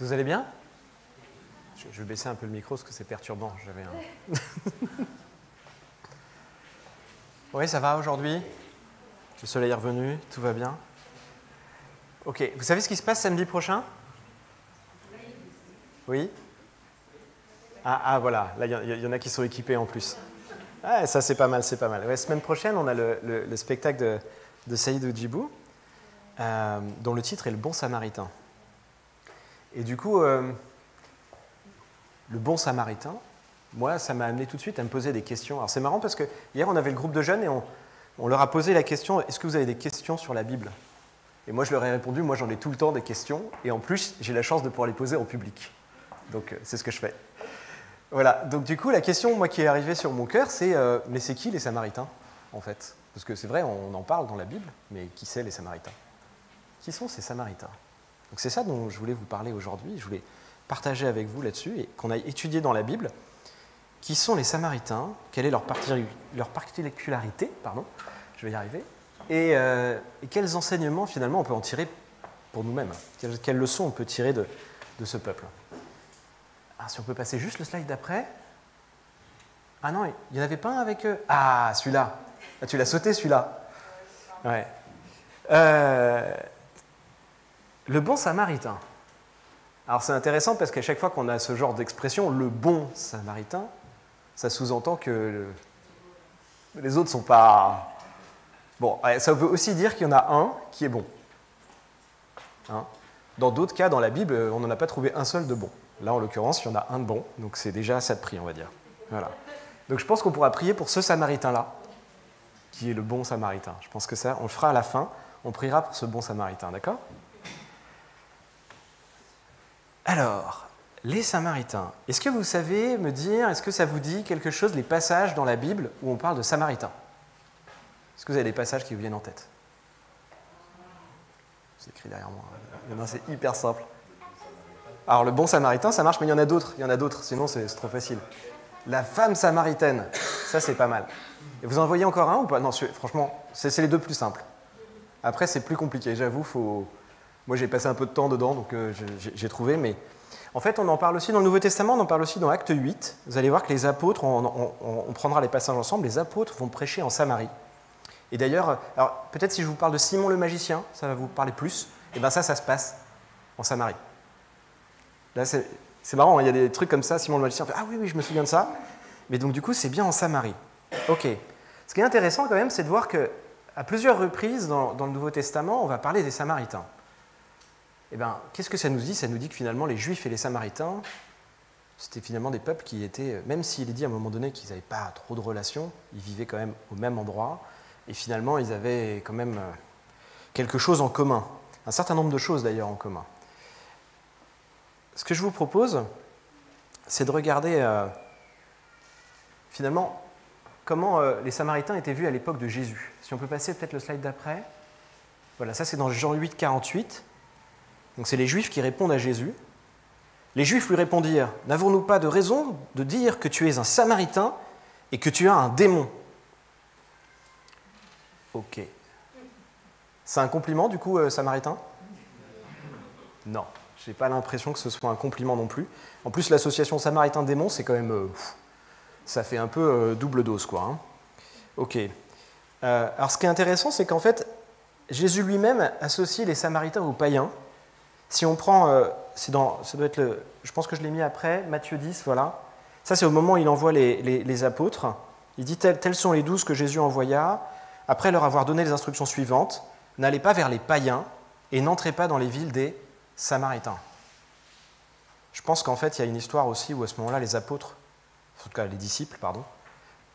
Vous allez bien? Je vais baisser un peu le micro parce que c'est perturbant. J'avais un... Oui, ça va aujourd'hui? Le soleil est revenu, tout va bien? Ok, vous savez ce qui se passe samedi prochain? Oui? Voilà, là il y en a qui sont équipés en plus. Ah, ça c'est pas mal, c'est pas mal. Ouais, semaine prochaine, on a le spectacle de Saïd Oudjibou, dont le titre est Le Bon Samaritain. Et du coup, le Bon Samaritain, moi, ça m'a amené tout de suite à me poser des questions. Alors c'est marrant parce que hier, on avait le groupe de jeunes et on leur a posé la question, est-ce que vous avez des questions sur la Bible? Et moi, je leur ai répondu, moi j'en ai tout le temps des questions, et en plus, j'ai la chance de pouvoir les poser en public. Donc c'est ce que je fais. Voilà, donc du coup, la question moi, qui est arrivée sur mon cœur, c'est mais c'est qui les Samaritains, en fait? Parce que c'est vrai, on en parle dans la Bible, mais qui c'est les Samaritains? Qui sont ces Samaritains? Donc c'est ça dont je voulais vous parler aujourd'hui, je voulais partager avec vous là-dessus, et qu'on aille étudier dans la Bible, qui sont les Samaritains, quelle est leur particularité, je vais y arriver, et quels enseignements finalement on peut en tirer pour nous-mêmes, quelles leçons on peut tirer de ce peuple. Alors, si on peut passer juste le slide d'après. Ah non, il n'y en avait pas un avec eux. Ah, celui-là. Ah, tu l'as sauté, celui-là. Ouais. Le bon samaritain. Alors, c'est intéressant parce qu'à chaque fois qu'on a ce genre d'expression, le bon samaritain, ça sous-entend que les autres ne sont pas... Bon, ça veut aussi dire qu'il y en a un qui est bon. Hein? Dans d'autres cas, dans la Bible, on n'en a pas trouvé un seul de bon. Là, en l'occurrence, il y en a un de bon, donc c'est déjà ça de prix, on va dire. Voilà. Donc je pense qu'on pourra prier pour ce Samaritain-là, qui est le bon Samaritain. Je pense que ça, on le fera à la fin, on priera pour ce bon Samaritain, d'accord? Alors, les Samaritains. Est-ce que vous savez me dire, est-ce que ça vous dit quelque chose, les passages dans la Bible où on parle de Samaritains? Est-ce que vous avez des passages qui vous viennent en tête? C'est écrit derrière moi. Non, c'est hyper simple. Alors, le bon Samaritain, ça marche, mais il y en a d'autres, sinon c'est trop facile. La femme samaritaine, ça c'est pas mal. Et vous en voyez encore un ou pas? Non, franchement, c'est les deux plus simples. Après, c'est plus compliqué, j'avoue. Moi, j'ai passé un peu de temps dedans, donc j'ai trouvé, mais... En fait, on en parle aussi dans le Nouveau Testament, on en parle aussi dans Acte 8. Vous allez voir que les apôtres, on prendra les passages ensemble, les apôtres vont prêcher en Samarie. Et d'ailleurs, alors peut-être si je vous parle de Simon le magicien, ça va vous parler plus, et bien ça se passe en Samarie. Là, c'est marrant, il y a des trucs comme ça, Simon le magicien fait « Ah oui, je me souviens de ça ». Mais donc du coup, c'est bien en Samarie. Ok. Ce qui est intéressant quand même, c'est de voir qu'à plusieurs reprises dans le Nouveau Testament, on va parler des Samaritains. Eh bien, qu'est-ce que ça nous dit? Ça nous dit que finalement, les Juifs et les Samaritains, c'était finalement des peuples qui étaient, même s'il est dit à un moment donné qu'ils n'avaient pas trop de relations, ils vivaient quand même au même endroit, et finalement, ils avaient quand même quelque chose en commun. Un certain nombre de choses d'ailleurs en commun. Ce que je vous propose, c'est de regarder finalement comment les Samaritains étaient vus à l'époque de Jésus. Si on peut passer peut-être le slide d'après. Voilà, ça c'est dans Jean 8, 48. Donc c'est les Juifs qui répondent à Jésus. Les Juifs lui répondirent, « N'avons-nous pas de raison de dire que tu es un Samaritain et que tu as un démon ?» Ok. C'est un compliment du coup, Samaritain? Non. Je n'ai pas l'impression que ce soit un compliment non plus. En plus, l'association Samaritain-démon, c'est quand même... ça fait un peu double dose, quoi. Hein. Ok. Alors, ce qui est intéressant, c'est qu'en fait, Jésus lui-même associe les Samaritains aux païens. Si on prend... ça doit être je pense que je l'ai mis après, Matthieu 10, voilà. Ça, c'est au moment où il envoie les apôtres. Il dit, tels sont les 12 que Jésus envoya, après leur avoir donné les instructions suivantes, n'allez pas vers les païens et n'entrez pas dans les villes des Samaritains. Je pense qu'en fait, il y a une histoire aussi où à ce moment-là, les apôtres, en tout cas les disciples,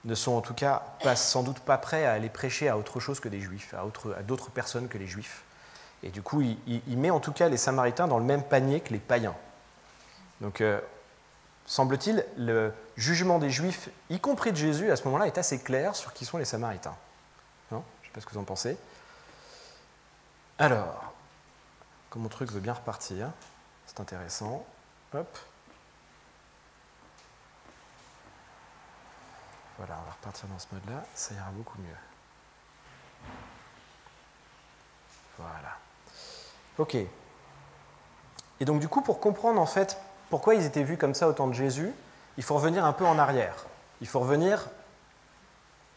ne sont en tout cas sans doute pas prêts à aller prêcher à autre chose que des Juifs, à d'autres personnes que les Juifs. Et du coup, il met en tout cas les Samaritains dans le même panier que les païens. Donc, semble-t-il, le jugement des Juifs, y compris de Jésus, à ce moment-là, est assez clair sur qui sont les Samaritains. Non? Je ne sais pas ce que vous en pensez. Alors... Comme mon truc veut bien repartir, c'est intéressant. Hop. Voilà, on va repartir dans ce mode-là, ça ira beaucoup mieux. Voilà. Ok. Et donc du coup, pour comprendre en fait pourquoi ils étaient vus comme ça au temps de Jésus, il faut revenir un peu en arrière. Il faut revenir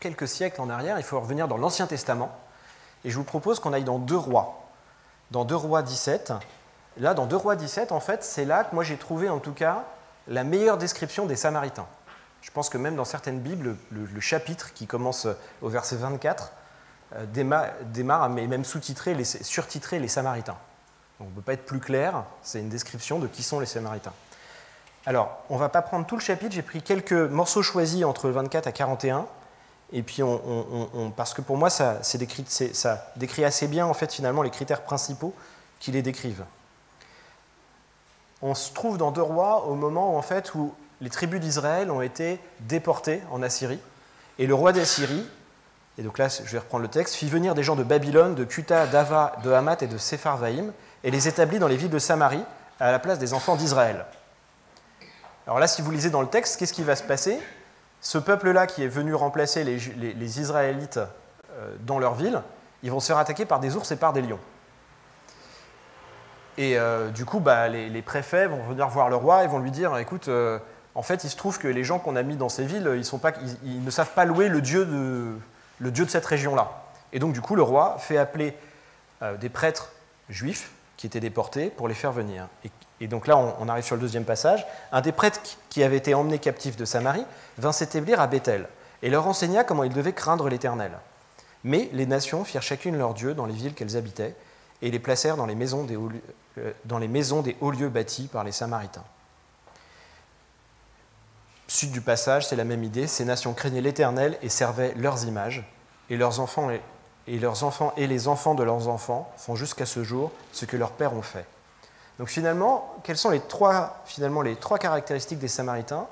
quelques siècles en arrière, il faut revenir dans l'Ancien Testament. Et je vous propose qu'on aille dans 2 Rois. Dans 2 Rois 17. Là, dans 2 Rois 17, en fait, c'est là que moi j'ai trouvé en tout cas la meilleure description des Samaritains. Je pense que même dans certaines Bibles, le chapitre qui commence au verset 24 démarre, mais même surtitré les Samaritains. Donc, on ne peut pas être plus clair, c'est une description de qui sont les Samaritains. Alors, on ne va pas prendre tout le chapitre, j'ai pris quelques morceaux choisis entre 24 à 41, et puis parce que pour moi, ça décrit assez bien en fait, finalement, les critères principaux qui les décrivent. On se trouve dans 2 Rois au moment où, en fait, où les tribus d'Israël ont été déportées en Assyrie, et le roi d'Assyrie, et donc là je vais reprendre le texte, fit venir des gens de Babylone, de Cuta, d'Ava, de Hamath et de Sepharvaïm, et les établit dans les villes de Samarie, à la place des enfants d'Israël. Alors là, si vous lisez dans le texte, qu'est-ce qui va se passer? Ce peuple-là qui est venu remplacer les Israélites dans leur ville, ils vont se faire attaquer par des ours et par des lions. Et du coup, les préfets vont venir voir le roi et vont lui dire, écoute, en fait, il se trouve que les gens qu'on a mis dans ces villes, ils ne savent pas louer le dieu de cette région-là. Et donc, du coup, le roi fait appeler des prêtres juifs qui étaient déportés pour les faire venir. Et donc là, on arrive sur le 2e passage. Un des prêtres qui avait été emmené captif de Samarie vint s'établir à Béthel et leur enseigna comment ils devaient craindre l'Éternel. Mais les nations firent chacune leur dieu dans les villes qu'elles habitaient et les placèrent dans les maisons des hauts lieux bâtis par les Samaritains. Suite du passage, c'est la même idée. Ces nations craignaient l'Éternel et servaient leurs images, et leurs enfants et les enfants de leurs enfants font jusqu'à ce jour ce que leurs pères ont fait. Donc finalement, quelles sont les trois caractéristiques des Samaritains?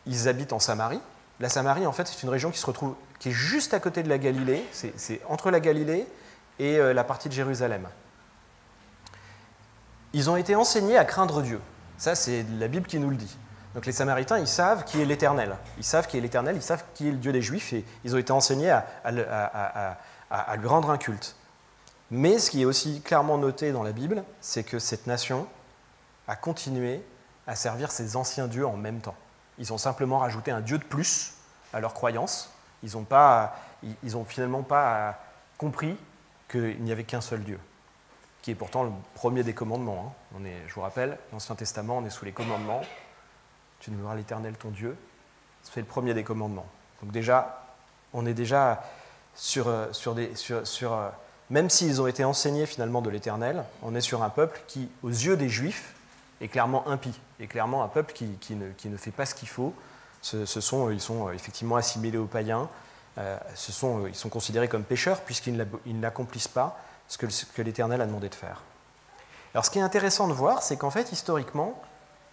Ils habitent en Samarie. La Samarie, en fait, c'est une région qui est juste à côté de la Galilée. C'est entre la Galilée et la partie de Jérusalem. Ils ont été enseignés à craindre Dieu. Ça, c'est la Bible qui nous le dit. Donc les Samaritains, ils savent qui est l'Éternel. Ils savent qui est l'Éternel, ils savent qui est le Dieu des Juifs, et ils ont été enseignés à lui rendre un culte. Mais ce qui est aussi clairement noté dans la Bible, c'est que cette nation a continué à servir ses anciens dieux en même temps. Ils ont simplement rajouté un dieu de plus à leur croyance. Ils n'ont finalement pas compris qu'il n'y avait qu'un seul Dieu, qui est pourtant le premier des commandements. Je vous rappelle, l'Ancien Testament, on est sous les commandements. Tu aimeras l'Éternel ton Dieu. C'est le premier des commandements. Donc déjà, on est déjà même s'ils ont été enseignés finalement de l'Éternel, on est sur un peuple qui, aux yeux des Juifs, est clairement impie, est clairement un peuple qui ne fait pas ce qu'il faut. Ils sont effectivement assimilés aux païens, ils sont considérés comme pécheurs puisqu'ils n'accomplissent pas ce que l'Éternel a demandé de faire. Alors ce qui est intéressant de voir, c'est qu'en fait, historiquement,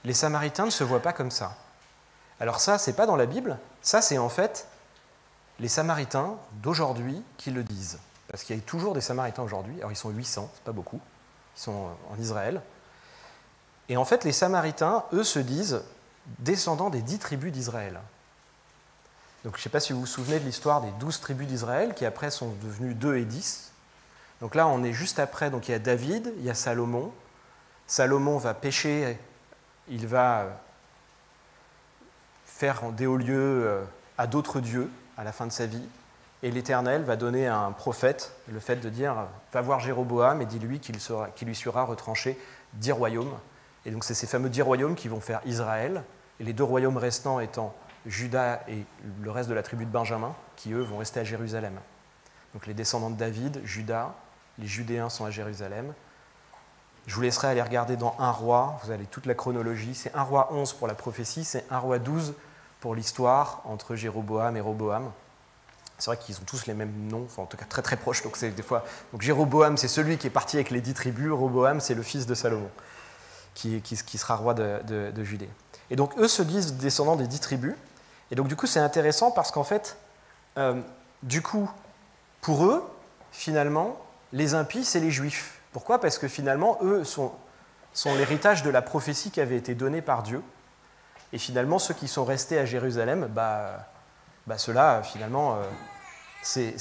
les Samaritains ne se voient pas comme ça. Alors ça, c'est pas dans la Bible, ça c'est en fait les Samaritains d'aujourd'hui qui le disent. Parce qu'il y a toujours des Samaritains aujourd'hui, alors ils sont 800, c'est pas beaucoup, ils sont en Israël. Et en fait, les Samaritains, eux, se disent descendants des 10 tribus d'Israël. Donc je ne sais pas si vous vous souvenez de l'histoire des 12 tribus d'Israël, qui après sont devenues 2 et 10. Donc là, on est juste après, donc il y a David, il y a Salomon. Salomon va pécher, il va faire des hauts lieux à d'autres dieux à la fin de sa vie. Et l'Éternel va donner à un prophète le fait de dire « Va voir Jéroboam et dis-lui qu'il lui sera retranché 10 royaumes. » Et donc c'est ces fameux 10 royaumes qui vont faire Israël, et les 2 royaumes restants étant Juda et le reste de la tribu de Benjamin, qui eux vont rester à Jérusalem. Donc les descendants de David, Juda, les Judéens sont à Jérusalem. Je vous laisserai aller regarder dans 1 roi, vous avez toute la chronologie, c'est 1 roi 11 pour la prophétie, c'est 1 roi 12 pour l'histoire entre Jéroboam et Roboam. C'est vrai qu'ils ont tous les mêmes noms, enfin en tout cas très très proches, donc c'est des fois... Donc Jéroboam, c'est celui qui est parti avec les 10 tribus, Roboam, c'est le fils de Salomon, qui sera roi de Judée. Et donc eux se disent descendants des 10 tribus, et donc du coup c'est intéressant parce qu'en fait, du coup, pour eux, finalement, les impies, c'est les Juifs. Pourquoi? Parce que finalement, eux sont l'héritage de la prophétie qui avait été donnée par Dieu, et finalement, ceux qui sont restés à Jérusalem, ceux-là, finalement, c'est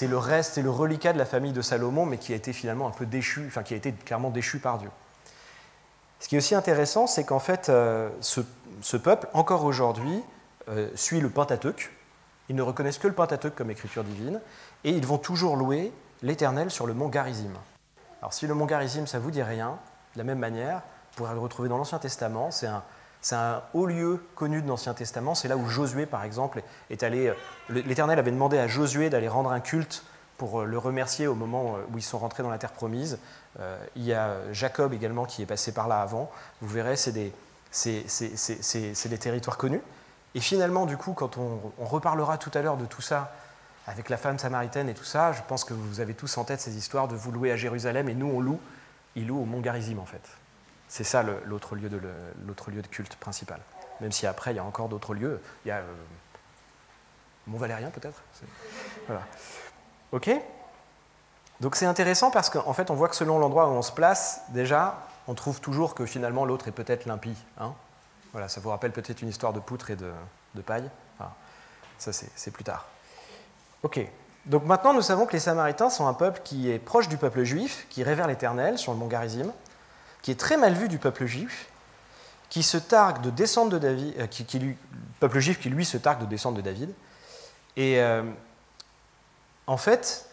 le reste, c'est le reliquat de la famille de Salomon, mais qui a été finalement un peu déchu, enfin qui a été clairement déchu par Dieu. Ce qui est aussi intéressant, c'est qu'en fait, ce peuple, encore aujourd'hui, suit le Pentateuque. Ils ne reconnaissent que le Pentateuque comme écriture divine, et ils vont toujours louer l'Éternel sur le mont Garizim. Alors si le mont Garizim, ça ne vous dit rien, de la même manière, vous pourrez le retrouver dans l'Ancien Testament. C'est un haut lieu connu de l'Ancien Testament. C'est là où Josué, par exemple, est allé. L'Éternel avait demandé à Josué d'aller rendre un culte pour le remercier au moment où ils sont rentrés dans la terre promise. Il y a Jacob également qui est passé par là avant. Vous verrez, c'est des territoires connus. Et finalement, du coup, quand on reparlera tout à l'heure de tout ça, avec la femme samaritaine et tout ça, je pense que vous avez tous en tête ces histoires de vous louer à Jérusalem, et nous, ils louent au mont Garizim, en fait. C'est ça l'autre lieu de culte principal. Même si après, il y a encore d'autres lieux. Il y a Mont-Valérien, peut-être. Voilà. OK ? Donc c'est intéressant parce qu'en fait, on voit que selon l'endroit où on se place, déjà, on trouve toujours que finalement, l'autre est peut-être l'impie. Hein ? Voilà, ça vous rappelle peut-être une histoire de poutre et de paille. Enfin, ça, c'est plus tard. OK. Donc maintenant, nous savons que les Samaritains sont un peuple qui est proche du peuple juif, qui révère l'Éternel sur le mont Garizim, qui est très mal vu du peuple juif, qui se targue de descendre de David, peuple juif qui lui se targue de descendre de David. Et en fait,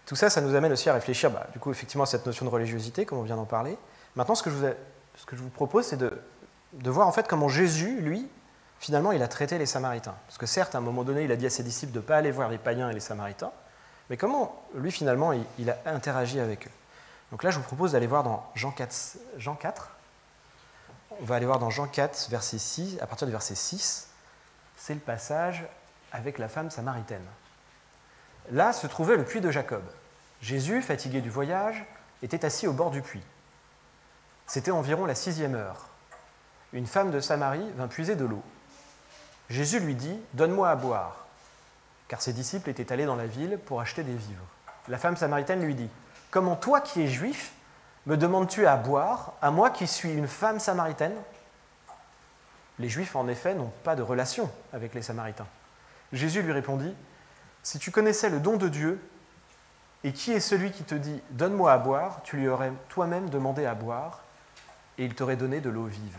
tout ça, ça nous amène aussi à réfléchir, du coup, effectivement, à cette notion de religiosité, comme on vient d'en parler. Maintenant, ce que je vous propose, c'est de voir en fait comment Jésus, lui, finalement, il a traité les Samaritains. Parce que certes, à un moment donné, il a dit à ses disciples de ne pas aller voir les païens et les Samaritains, mais comment, lui, finalement, il a interagi avec eux. Donc là, je vous propose d'aller voir dans Jean 4. On va aller voir dans Jean 4, verset 6, à partir du verset 6. C'est le passage avec la femme samaritaine. Là se trouvait le puits de Jacob. Jésus, fatigué du voyage, était assis au bord du puits. C'était environ la 6e heure. Une femme de Samarie vint puiser de l'eau. Jésus lui dit « Donne-moi à boire », car ses disciples étaient allés dans la ville pour acheter des vivres. La femme samaritaine lui dit « Comment toi qui es juif, me demandes-tu à boire, à moi qui suis une femme samaritaine ?» Les Juifs, en effet, n'ont pas de relation avec les Samaritains. Jésus lui répondit « Si tu connaissais le don de Dieu, et qui est celui qui te dit « Donne-moi à boire », tu lui aurais toi-même demandé à boire, et il t'aurait donné de l'eau vive. »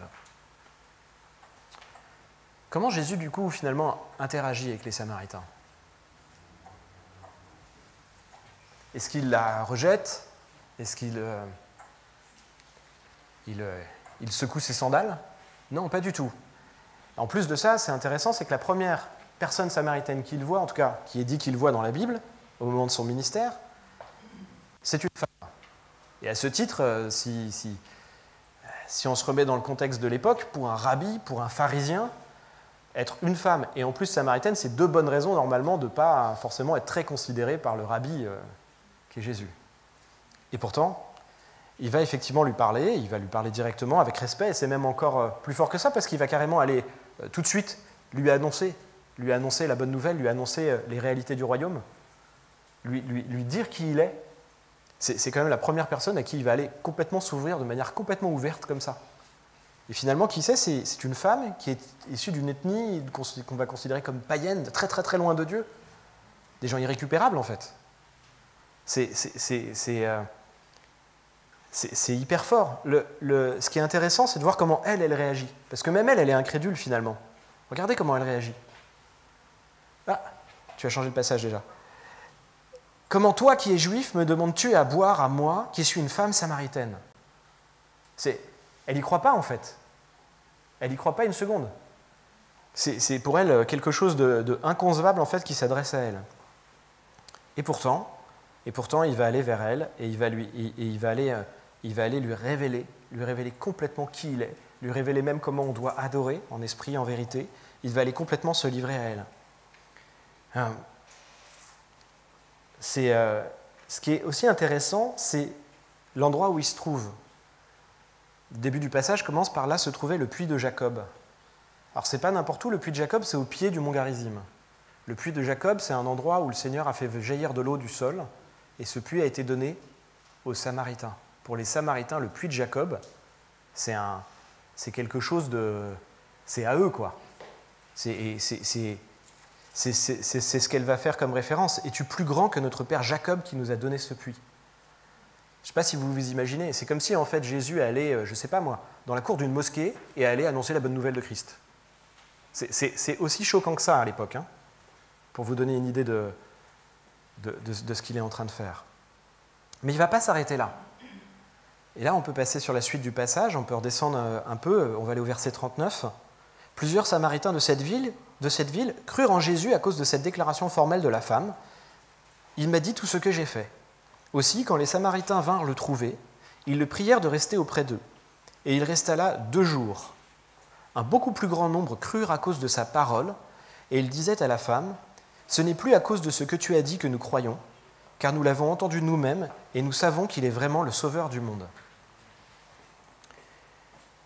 Comment Jésus, du coup, finalement, interagit avec les Samaritains ? Est-ce qu'il la rejette ? Est-ce qu'il secoue ses sandales ? Non, pas du tout. En plus de ça, c'est intéressant, c'est que la première personne samaritaine qu'il voit, en tout cas qui est dit qu'il voit dans la Bible, au moment de son ministère, c'est une femme. Et à ce titre, si on se remet dans le contexte de l'époque, pour un rabbi, pour un pharisien, être une femme et en plus samaritaine, c'est 2 bonnes raisons normalement de ne pas forcément être très considéré par le rabbi qui est Jésus. Et pourtant, il va effectivement lui parler, il va lui parler directement avec respect, et c'est même encore plus fort que ça, parce qu'il va carrément aller tout de suite lui annoncer la bonne nouvelle, lui annoncer les réalités du royaume, lui dire qui il est. C'est quand même la première personne à qui il va aller complètement s'ouvrir de manière complètement ouverte comme ça. Et finalement, qui c'est une femme qui est issue d'une ethnie qu'on va considérer comme païenne, très très très loin de Dieu. Des gens irrécupérables en fait. C'est hyper fort. Ce qui est intéressant, c'est de voir comment elle réagit. Parce que même elle est incrédule finalement. Regardez comment elle réagit. Ah, tu as changé de passage déjà. Comment toi qui es juif me demandes-tu à boire à moi qui suis une femme samaritaine ? Elle n'y croit pas en fait. Elle n'y croit pas une seconde. C'est pour elle quelque chose de inconcevable en fait qui s'adresse à elle. Et pourtant, il va aller vers elle et il va aller lui révéler complètement qui il est, lui révéler même comment on doit adorer en esprit, en vérité. Il va aller complètement se livrer à elle. Ce qui est aussi intéressant, c'est l'endroit où il se trouve. Le début du passage commence par là se trouvait le puits de Jacob. Alors c'est pas n'importe où, le puits de Jacob, c'est au pied du mont Garizim. Le puits de Jacob, c'est un endroit où le Seigneur a fait jaillir de l'eau du sol, et ce puits a été donné aux Samaritains. Pour les Samaritains, le puits de Jacob, c'est quelque chose de... C'est à eux, quoi. C'est ce qu'elle va faire comme référence. Es-tu plus grand que notre père Jacob qui nous a donné ce puits ? Je ne sais pas si vous vous imaginez, c'est comme si en fait Jésus allait, je ne sais pas moi, dans la cour d'une mosquée et allait annoncer la bonne nouvelle de Christ. C'est aussi choquant que ça à l'époque, hein, pour vous donner une idée de ce qu'il est en train de faire. Mais il ne va pas s'arrêter là. Et là, on peut passer sur la suite du passage, on peut redescendre un peu, on va aller au verset 39. Plusieurs Samaritains de cette ville crurent en Jésus à cause de cette déclaration formelle de la femme. Il m'a dit tout ce que j'ai fait. Aussi, quand les Samaritains vinrent le trouver, ils le prièrent de rester auprès d'eux. Et il resta là 2 jours. Un beaucoup plus grand nombre crurent à cause de sa parole, et il disait à la femme, « Ce n'est plus à cause de ce que tu as dit que nous croyons, car nous l'avons entendu nous-mêmes, et nous savons qu'il est vraiment le Sauveur du monde. »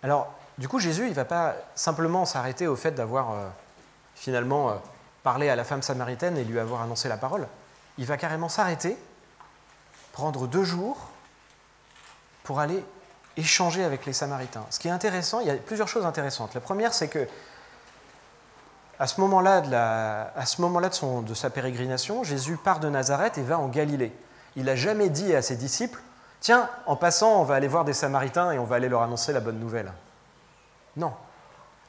Alors, du coup, Jésus, il ne va pas simplement s'arrêter au fait d'avoir finalement parlé à la femme samaritaine et lui avoir annoncé la parole. Il va carrément s'arrêter, prendre 2 jours pour aller échanger avec les Samaritains. Ce qui est intéressant, il y a plusieurs choses intéressantes. La première, c'est que à ce moment-là de sa pérégrination, Jésus part de Nazareth et va en Galilée. Il n'a jamais dit à ses disciples, « Tiens, en passant, on va aller voir des Samaritains et on va aller leur annoncer la bonne nouvelle. » Non.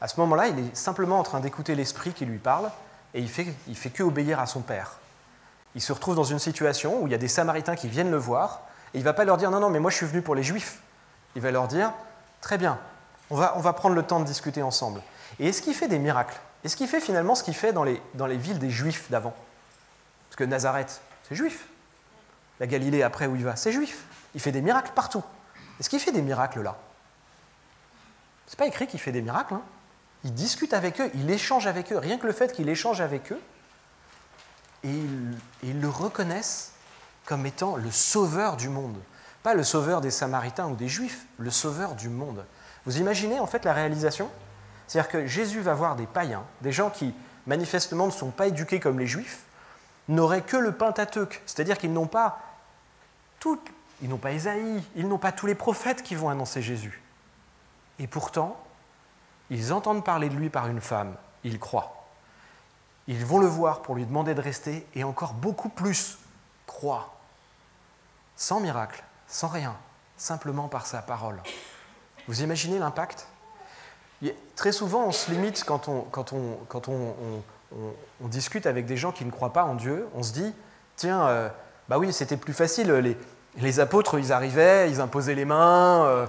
À ce moment-là, il est simplement en train d'écouter l'Esprit qui lui parle et il fait que obéir à son Père. Il se retrouve dans une situation où il y a des Samaritains qui viennent le voir et il ne va pas leur dire « Non, non, mais moi je suis venu pour les Juifs. » Il va leur dire « Très bien, on va prendre le temps de discuter ensemble. » Et est-ce qu'il fait des miracles? Est-ce qu'il fait finalement ce qu'il fait dans les villes des Juifs d'avant? Parce que Nazareth, c'est juif. La Galilée, après où il va, c'est juif. Il fait des miracles partout. Est-ce qu'il fait des miracles là? C'est pas écrit qu'il fait des miracles. Hein. Il discute avec eux, il échange avec eux. Rien que le fait qu'il échange avec eux, et ils le reconnaissent comme étant le sauveur du monde. Pas le sauveur des Samaritains ou des Juifs, le sauveur du monde. Vous imaginez en fait la réalisation? C'est-à-dire que Jésus va voir des païens, des gens qui manifestement ne sont pas éduqués comme les Juifs, n'auraient que le Pentateuque, c'est-à-dire qu'ils n'ont pas Ésaïe, ils n'ont pas tous les prophètes qui vont annoncer Jésus. Et pourtant, ils entendent parler de lui par une femme, ils croient. Ils vont le voir pour lui demander de rester et encore beaucoup plus croient. Sans miracle, sans rien, simplement par sa parole. Vous imaginez l'impact? Très souvent, on se limite quand on discute avec des gens qui ne croient pas en Dieu. On se dit, tiens, bah oui, c'était plus facile. Les apôtres, ils arrivaient, ils imposaient les mains,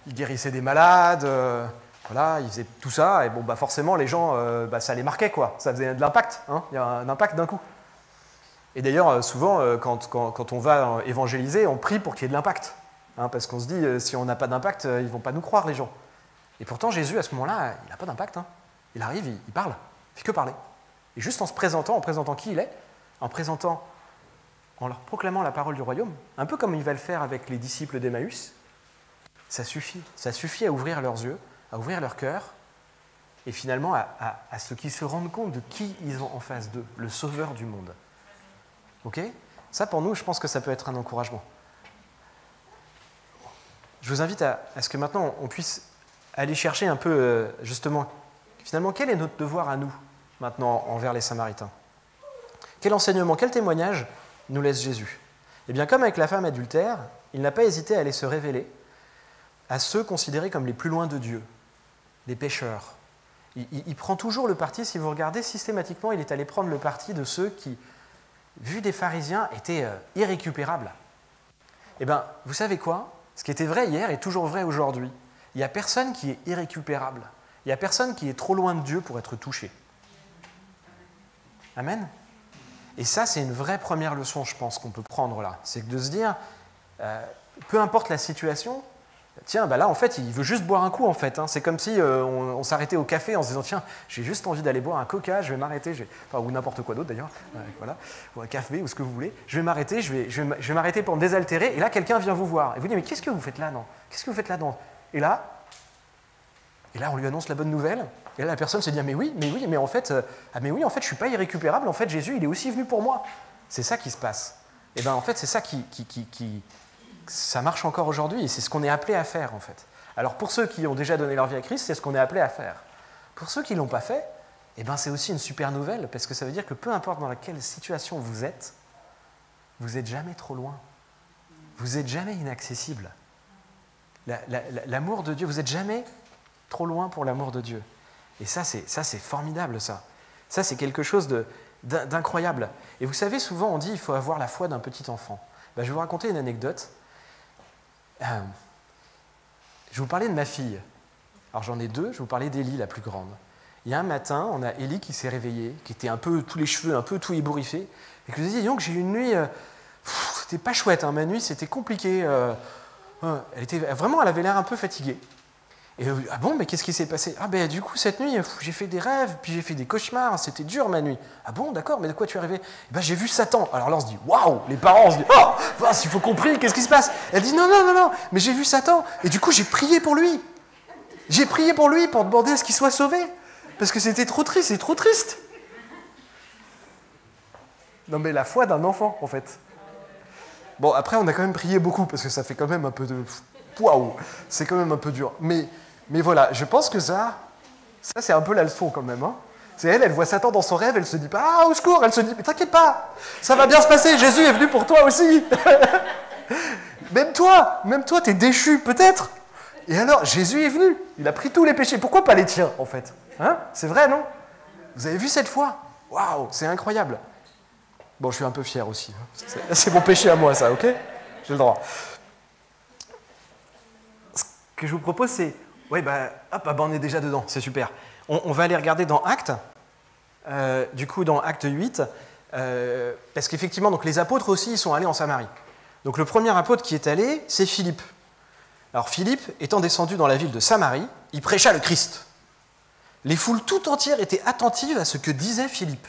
ils guérissaient des malades, voilà, ils faisaient tout ça. Et bon, bah forcément, les gens, ça les marquait, quoi. Ça faisait de l'impact. Hein, il y a un impact d'un coup. Et d'ailleurs, souvent, quand on va évangéliser, on prie pour qu'il y ait de l'impact. Hein, parce qu'on se dit, si on n'a pas d'impact, ils ne vont pas nous croire, les gens. Et pourtant, Jésus, à ce moment-là, il n'a pas d'impact. Hein. Il arrive, il parle, il ne fait que parler. Et juste en présentant qui il est, en leur proclamant la parole du royaume, un peu comme il va le faire avec les disciples d'Emmaüs, ça suffit à ouvrir leurs yeux, à ouvrir leur cœur, et finalement à ce qu'ils se rendent compte de qui ils ont en face d'eux, le sauveur du monde. Ok? Ça, pour nous, je pense que ça peut être un encouragement. Je vous invite à ce que maintenant, on puisse aller chercher un peu, justement, finalement, quel est notre devoir à nous, maintenant, envers les Samaritains? Quel enseignement, quel témoignage nous laisse Jésus? Eh bien, comme avec la femme adultère, il n'a pas hésité à aller se révéler à ceux considérés comme les plus loin de Dieu, les pécheurs. Il prend toujours le parti, si vous regardez systématiquement, il est allé prendre le parti de ceux qui, vu des pharisiens, étaient irrécupérables. Eh bien, vous savez quoi? Ce qui était vrai hier est toujours vrai aujourd'hui. Il n'y a personne qui est irrécupérable. Il n'y a personne qui est trop loin de Dieu pour être touché. Amen. Et ça, c'est une vraie première leçon, je pense, qu'on peut prendre là. C'est de se dire, peu importe la situation, tiens, bah là, en fait, il veut juste boire un coup, en fait. Hein. C'est comme si on s'arrêtait au café en se disant, tiens, j'ai juste envie d'aller boire un coca, je vais m'arrêter, enfin, ou n'importe quoi d'autre d'ailleurs, voilà, ou un café, ou ce que vous voulez. Je vais m'arrêter, je vais m'arrêter pour me désaltérer, et là, quelqu'un vient vous voir. Et vous dites, mais qu'est-ce que vous faites là, non? Qu'est-ce que vous faites là, non? Et là, on lui annonce la bonne nouvelle. Et là, la personne se dit, mais en fait, je ne suis pas irrécupérable. En fait, Jésus, il est aussi venu pour moi. C'est ça qui se passe. Et bien, en fait, c'est ça ça marche encore aujourd'hui. Et c'est ce qu'on est appelé à faire, en fait. Alors, pour ceux qui ont déjà donné leur vie à Christ, c'est ce qu'on est appelé à faire. Pour ceux qui ne l'ont pas fait, eh ben, c'est aussi une super nouvelle, parce que ça veut dire que peu importe dans quelle situation vous êtes jamais trop loin. vous n'êtes jamais inaccessible. L'amour de Dieu, vous n'êtes jamais trop loin pour l'amour de Dieu. Et ça, c'est formidable, ça. Ça, c'est quelque chose d'incroyable. Et vous savez, souvent, on dit qu'il faut avoir la foi d'un petit enfant. Ben, je vais vous raconter une anecdote. Je vais vous parler de ma fille. Alors, j'en ai deux. Je vais vous parler d'Élie, la plus grande. Il y a un matin, on a Élie qui s'est réveillée, qui était un peu, tous les cheveux un peu tout ébouriffés, et qui nous a dit, disons que j'ai eu une nuit, c'était pas chouette, hein, ma nuit, c'était compliqué. Elle avait l'air un peu fatiguée. Et ah bon, mais qu'est-ce qui s'est passé? Ah ben du coup, cette nuit, j'ai fait des rêves, puis j'ai fait des cauchemars, c'était dur ma nuit. Ah bon, d'accord, mais de quoi tu es rêvé? Eh ben, j'ai vu Satan. Alors là, on se dit, waouh, les parents, on se dit, oh, il faut qu'on prie, qu'est-ce qui se passe? Elle dit, non, mais j'ai vu Satan. Et du coup, j'ai prié pour lui. J'ai prié pour lui pour demander à ce qu'il soit sauvé. Parce que c'était trop triste, c'est trop triste. Non mais la foi d'un enfant, en fait. Bon, après, on a quand même prié beaucoup, parce que ça fait quand même un peu de... Waouh, c'est quand même un peu dur. Mais voilà, je pense que ça c'est un peu la leçon quand même. Hein. C'est elle voit Satan dans son rêve, elle se dit pas, ah, au secours, elle se dit, mais t'inquiète pas, ça va bien se passer, Jésus est venu pour toi aussi. Même toi, t'es déchu, peut-être. Et alors, Jésus est venu, il a pris tous les péchés. Pourquoi pas les tiens, en fait? Hein? C'est vrai, non? Vous avez vu cette foi? Waouh, c'est incroyable. Bon, je suis un peu fier aussi. C'est mon péché à moi, ça, ok? J'ai le droit. Ce que je vous propose, c'est... Oui, on est déjà dedans, c'est super. On va aller regarder dans Actes, du coup, dans Acte 8, parce qu'effectivement, donc, les apôtres aussi, ils sont allés en Samarie. Donc, le premier apôtre qui est allé, c'est Philippe. Alors, Philippe, étant descendu dans la ville de Samarie, il prêcha le Christ. Les foules tout entières étaient attentives à ce que disait Philippe.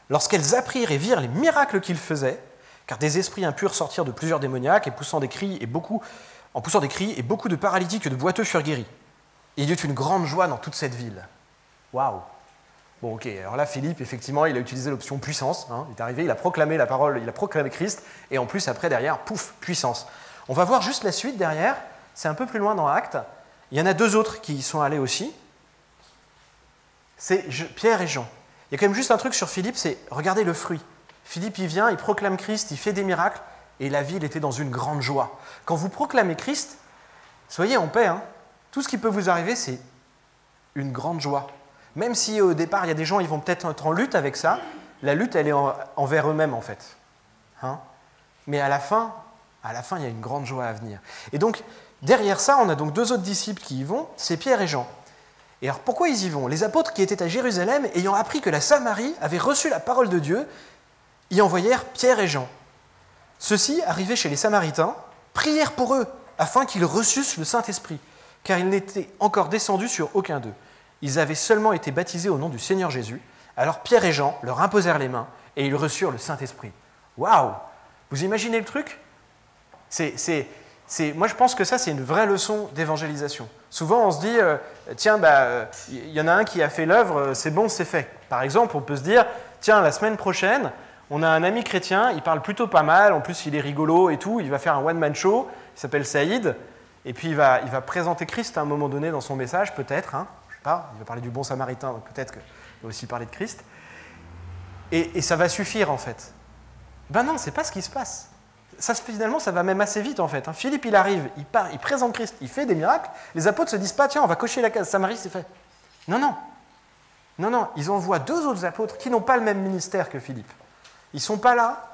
Lorsqu'elles apprirent et virent les miracles qu'il faisait, car des esprits impurs sortirent de plusieurs démoniaques, en poussant des cris, et beaucoup de paralytiques et de boiteux furent guéris. Et il y eut une grande joie dans toute cette ville. Waouh! Bon, ok, alors là, Philippe, effectivement, il a utilisé l'option puissance. Hein, il est arrivé, il a proclamé la parole, il a proclamé Christ, et en plus, après, derrière, pouf, puissance. On va voir juste la suite derrière, c'est un peu plus loin dans Actes. Il y en a deux autres qui y sont allés aussi. C'est Pierre et Jean. Il y a quand même juste un truc sur Philippe, c'est regardez le fruit. Philippe, il vient, il proclame Christ, il fait des miracles, et la ville était dans une grande joie. Quand vous proclamez Christ, soyez en paix. Hein. Tout ce qui peut vous arriver, c'est une grande joie. Même si au départ, il y a des gens, ils vont peut-être être en lutte avec ça, la lutte, elle est envers eux-mêmes, en fait. Hein. Mais à la fin, il y a une grande joie à venir. Et donc, derrière ça, on a donc deux autres disciples qui y vont, c'est Pierre et Jean. Et alors, pourquoi ils y vont? Les apôtres qui étaient à Jérusalem, ayant appris que la Samarie avait reçu la parole de Dieu, y envoyèrent Pierre et Jean. Ceux-ci, arrivés chez les Samaritains, prièrent pour eux, afin qu'ils reçussent le Saint-Esprit, car il n'était encore descendu sur aucun d'eux. Ils avaient seulement été baptisés au nom du Seigneur Jésus. Alors Pierre et Jean leur imposèrent les mains, et ils reçurent le Saint-Esprit. Waouh! Vous imaginez le truc? Moi, je pense que ça, c'est une vraie leçon d'évangélisation. Souvent, on se dit, tiens, il y en a un qui a fait l'œuvre, c'est bon, c'est fait. Par exemple, on peut se dire, tiens, la semaine prochaine, on a un ami chrétien, il parle plutôt pas mal, en plus, il est rigolo et tout, il va faire un one-man show, il s'appelle Saïd, et puis il va présenter Christ à un moment donné dans son message, peut-être, hein, je sais pas, il va parler du bon samaritain, donc peut-être qu'il va aussi parler de Christ, et ça va suffire, en fait. Ben non, c'est pas ce qui se passe. Ça, finalement, ça va même assez vite, en fait. Philippe, il arrive, il présente Christ, il fait des miracles. Les apôtres se disent pas, tiens, on va cocher la case Samarie, c'est fait. Non, ils envoient deux autres apôtres qui n'ont pas le même ministère que Philippe. Ils ne sont pas là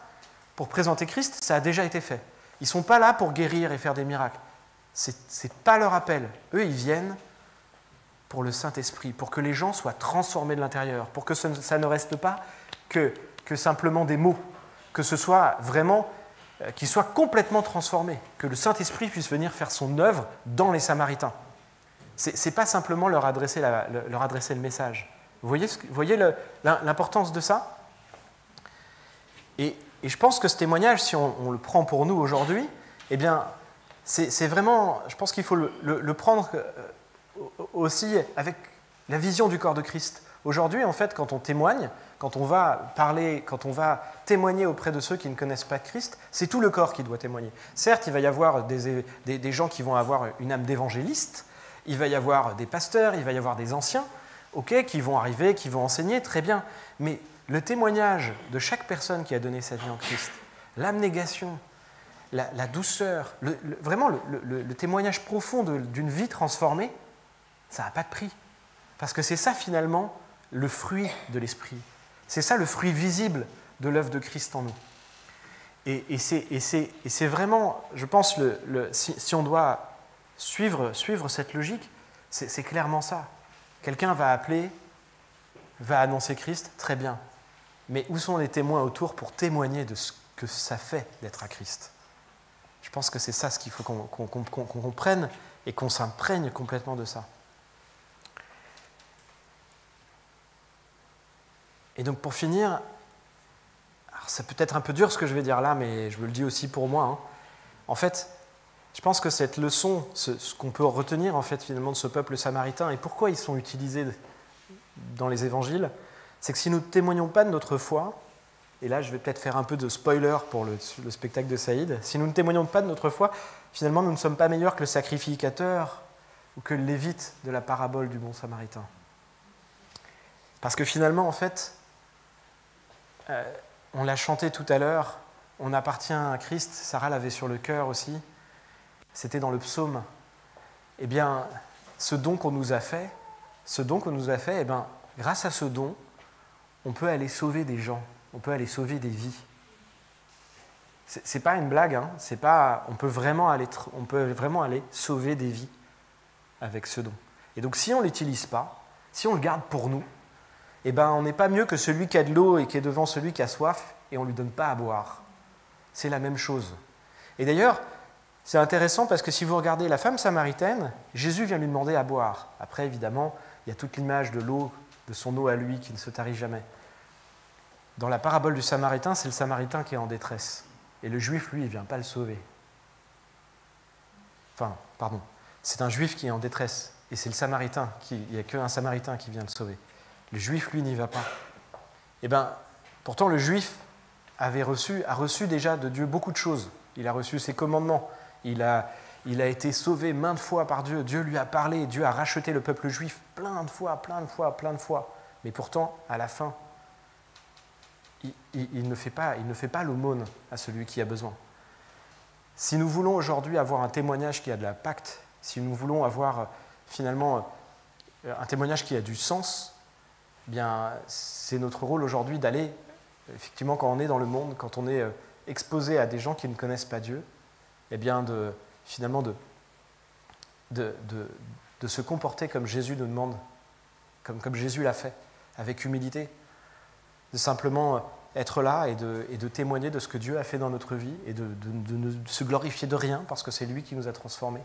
pour présenter Christ, ça a déjà été fait. Ils ne sont pas là pour guérir et faire des miracles. Ce n'est pas leur appel. Eux, ils viennent pour le Saint-Esprit, pour que les gens soient transformés de l'intérieur, pour que ça ne reste pas que simplement des mots, que ce soit vraiment... qu'ils soient complètement transformés, que le Saint-Esprit puisse venir faire son œuvre dans les Samaritains. Ce n'est pas simplement leur adresser le message. Vous voyez l'importance de ça? Et je pense que ce témoignage, si on le prend pour nous aujourd'hui, eh bien, c'est vraiment, je pense qu'il faut le prendre aussi avec la vision du corps de Christ. Aujourd'hui, en fait, quand on témoigne, quand on va parler, quand on va témoigner auprès de ceux qui ne connaissent pas Christ, c'est tout le corps qui doit témoigner. Certes, il va y avoir des gens qui vont avoir une âme d'évangéliste, il va y avoir des pasteurs, il va y avoir des anciens, qui vont arriver, qui vont enseigner, très bien. Mais le témoignage de chaque personne qui a donné sa vie en Christ, l'abnégation, la douceur, vraiment le témoignage profond d'une vie transformée, ça n'a pas de prix. Parce que c'est ça finalement le fruit de l'esprit. C'est ça le fruit visible de l'œuvre de Christ en nous. Et c'est vraiment, je pense, si on doit suivre cette logique, c'est clairement ça. Quelqu'un va appeler, va annoncer Christ, très bien. Mais où sont les témoins autour pour témoigner de ce que ça fait d'être à Christ? Je pense que c'est ça ce qu'il faut qu'on comprenne et qu'on s'imprègne complètement de ça. Et donc pour finir, alors c'est peut-être un peu dur ce que je vais dire là, mais je le dis aussi pour moi. Hein. En fait, je pense que cette leçon, ce qu'on peut retenir en fait finalement de ce peuple samaritain et pourquoi ils sont utilisés dans les évangiles, c'est que si nous ne témoignons pas de notre foi, et là je vais peut-être faire un peu de spoiler pour le spectacle de Saïd, si nous ne témoignons pas de notre foi, finalement nous ne sommes pas meilleurs que le sacrificateur ou que le lévite de la parabole du bon samaritain. Parce que finalement, en fait, on l'a chanté tout à l'heure, on appartient à Christ, Sarah l'avait sur le cœur aussi, c'était dans le psaume. Eh bien, ce don qu'on nous a fait, eh bien, grâce à ce don, on peut aller sauver des gens, on peut aller sauver des vies. C'est pas une blague, hein, on peut vraiment aller sauver des vies avec ce don. Et donc, si on ne l'utilise pas, si on le garde pour nous, eh ben, on n'est pas mieux que celui qui a de l'eau et qui est devant celui qui a soif et on ne lui donne pas à boire. C'est la même chose. Et d'ailleurs, c'est intéressant parce que si vous regardez la femme samaritaine, Jésus vient lui demander à boire. Après, évidemment, il y a toute l'image de l'eau, de son eau à lui qui ne se tarit jamais. Dans la parabole du Samaritain, c'est le Samaritain qui est en détresse. Et le Juif, lui, il ne vient pas le sauver. C'est un Juif qui est en détresse. Et c'est le Samaritain, il n'y a qu'un Samaritain qui vient le sauver. Le Juif, lui, n'y va pas. Eh bien, pourtant, le Juif a reçu déjà de Dieu beaucoup de choses. Il a reçu ses commandements. Il a été sauvé maintes fois par Dieu. Dieu lui a parlé. Dieu a racheté le peuple juif plein de fois. Mais pourtant, à la fin, il ne fait pas l'aumône à celui qui a besoin. Si nous voulons aujourd'hui avoir un témoignage qui a de l'impact, si nous voulons avoir finalement un témoignage qui a du sens, bien, c'est notre rôle aujourd'hui d'aller, effectivement, quand on est dans le monde, quand on est exposé à des gens qui ne connaissent pas Dieu, eh bien, de se comporter comme Jésus nous demande, comme Jésus l'a fait, avec humilité, de simplement être là et de témoigner de ce que Dieu a fait dans notre vie et de ne se glorifier de rien parce que c'est lui qui nous a transformés.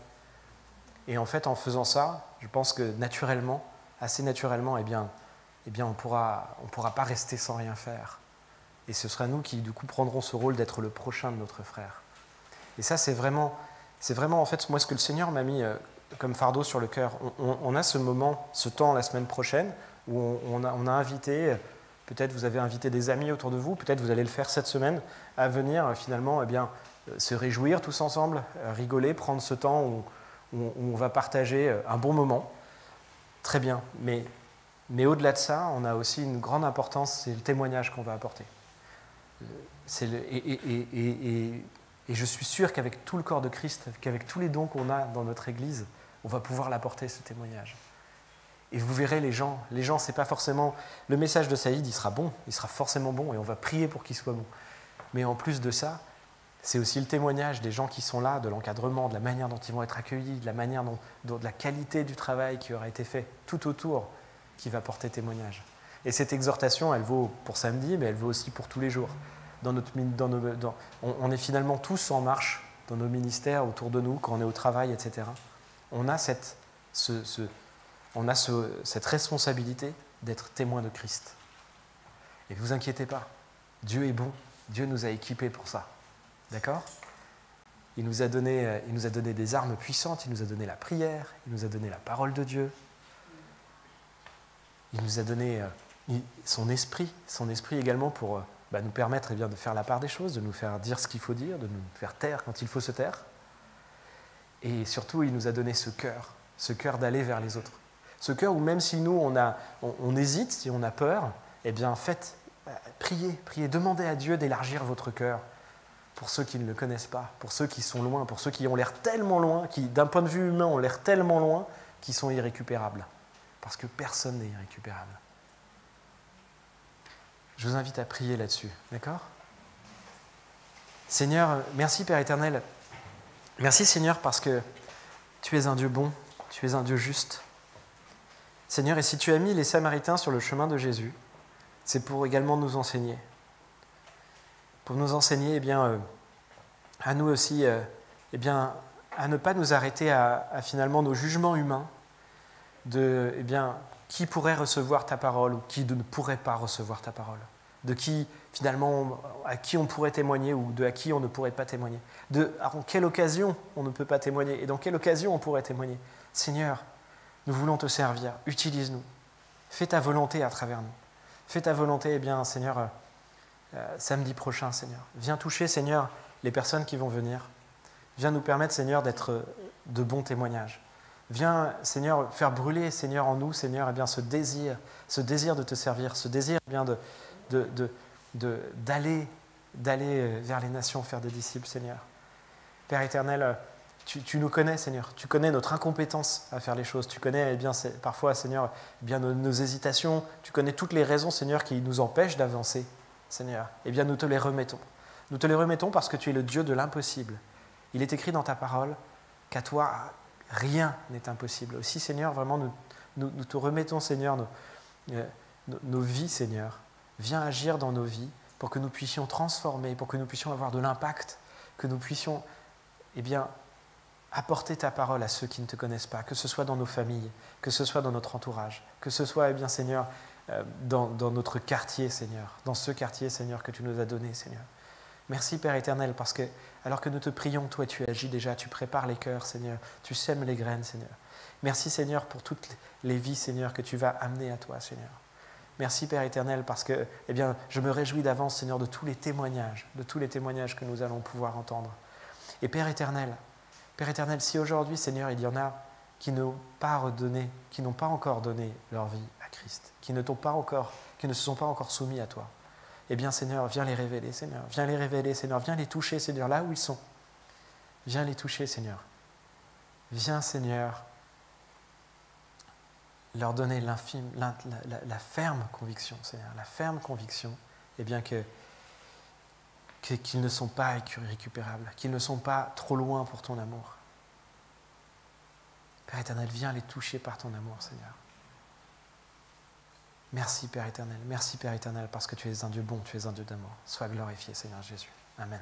Et en fait, en faisant ça, je pense que naturellement, assez naturellement, eh bien, on pourra pas rester sans rien faire. Et ce sera nous qui, du coup, prendrons ce rôle d'être le prochain de notre frère. Et ça, c'est vraiment, en fait, moi, ce que le Seigneur m'a mis comme fardeau sur le cœur. On a ce moment, ce temps la semaine prochaine, où on a invité, peut-être vous avez invité des amis autour de vous, peut-être vous allez le faire cette semaine, à venir finalement, se réjouir tous ensemble, rigoler, prendre ce temps où on va partager un bon moment. Très bien, mais au-delà de ça, on a aussi une grande importance, c'est le témoignage qu'on va apporter. Et je suis sûr qu'avec tout le corps de Christ, qu'avec tous les dons qu'on a dans notre Église, on va pouvoir l'apporter, ce témoignage. Et vous verrez, les gens, c'est pas forcément... Le message de Saïd, il sera bon, il sera forcément bon, et on va prier pour qu'il soit bon. Mais en plus de ça, c'est aussi le témoignage des gens qui sont là, de l'encadrement, de la manière dont ils vont être accueillis, de la manière de la qualité du travail qui aura été fait tout autour, qui va porter témoignage. Et cette exhortation, elle vaut pour samedi, mais elle vaut aussi pour tous les jours. On est finalement tous en marche dans nos ministères, autour de nous, quand on est au travail, etc. On a cette responsabilité d'être témoin de Christ. Et ne vous inquiétez pas, Dieu est bon, Dieu nous a équipés pour ça. D'accord ? Il nous a donné des armes puissantes, il nous a donné la prière, il nous a donné la parole de Dieu, il nous a donné son esprit également pour nous permettre de faire la part des choses, de nous faire dire ce qu'il faut dire, de nous faire taire quand il faut se taire. Et surtout, il nous a donné ce cœur d'aller vers les autres. Ce cœur où même si nous, on hésite, si on a peur, priez, demandez à Dieu d'élargir votre cœur pour ceux qui ne le connaissent pas, pour ceux qui sont loin, pour ceux qui ont l'air tellement loin, qui d'un point de vue humain ont l'air tellement loin, qu'ils sont irrécupérables. Parce que personne n'est irrécupérable. Je vous invite à prier là-dessus, d'accord ? Seigneur, merci Père éternel. Merci Seigneur parce que tu es un Dieu bon, tu es un Dieu juste. Seigneur, et si tu as mis les Samaritains sur le chemin de Jésus, c'est pour également nous enseigner. Pour nous enseigner, à nous aussi, à ne pas nous arrêter à finalement nos jugements humains de, qui pourrait recevoir ta parole ou qui ne pourrait pas recevoir ta parole. De qui, finalement, à qui on pourrait témoigner ou à qui on ne pourrait pas témoigner. En quelle occasion on ne peut pas témoigner et dans quelle occasion on pourrait témoigner. Seigneur, nous voulons te servir, utilise-nous. Fais ta volonté à travers nous. Fais ta volonté, Seigneur, samedi prochain, Seigneur. Viens toucher, Seigneur, les personnes qui vont venir. Viens nous permettre, Seigneur, d'être de bons témoignages. Viens, Seigneur, faire brûler, Seigneur, en nous, Seigneur, ce désir de te servir, ce désir d'aller vers les nations, faire des disciples, Seigneur. Père éternel, tu nous connais, Seigneur. Tu connais notre incompétence à faire les choses. Tu connais parfois, Seigneur, nos hésitations. Tu connais toutes les raisons, Seigneur, qui nous empêchent d'avancer, Seigneur. Nous te les remettons. Nous te les remettons parce que tu es le Dieu de l'impossible. Il est écrit dans ta parole qu'à toi, rien n'est impossible. Aussi, Seigneur, vraiment, nous te remettons, Seigneur, nos vies, Seigneur. Viens agir dans nos vies pour que nous puissions transformer, pour que nous puissions avoir de l'impact, que nous puissions, apporter ta parole à ceux qui ne te connaissent pas, que ce soit dans nos familles, que ce soit dans notre entourage, que ce soit, Seigneur, dans notre quartier, Seigneur, dans ce quartier, Seigneur, que tu nous as donné, Seigneur. Merci, Père éternel, parce que, alors que nous te prions, toi, tu agis déjà, tu prépares les cœurs, Seigneur, tu sèmes les graines, Seigneur. Merci, Seigneur, pour toutes les vies, Seigneur, que tu vas amener à toi, Seigneur. Merci, Père éternel, parce que, je me réjouis d'avance, Seigneur, de tous les témoignages que nous allons pouvoir entendre. Et Père éternel, si aujourd'hui, Seigneur, il y en a qui n'ont pas encore donné leur vie à Christ, qui ne se sont pas encore soumis à toi, Seigneur, viens les révéler, Seigneur. Viens les révéler, Seigneur. Viens les toucher, Seigneur, là où ils sont. Viens les toucher, Seigneur. Viens, Seigneur, leur donner la ferme conviction, Seigneur, la ferme conviction, qu'ils ne sont pas irrécupérables, qu'ils ne sont pas trop loin pour ton amour. Père éternel, viens les toucher par ton amour, Seigneur. Merci Père éternel, parce que tu es un Dieu bon, tu es un Dieu d'amour. Sois glorifié, Seigneur Jésus. Amen.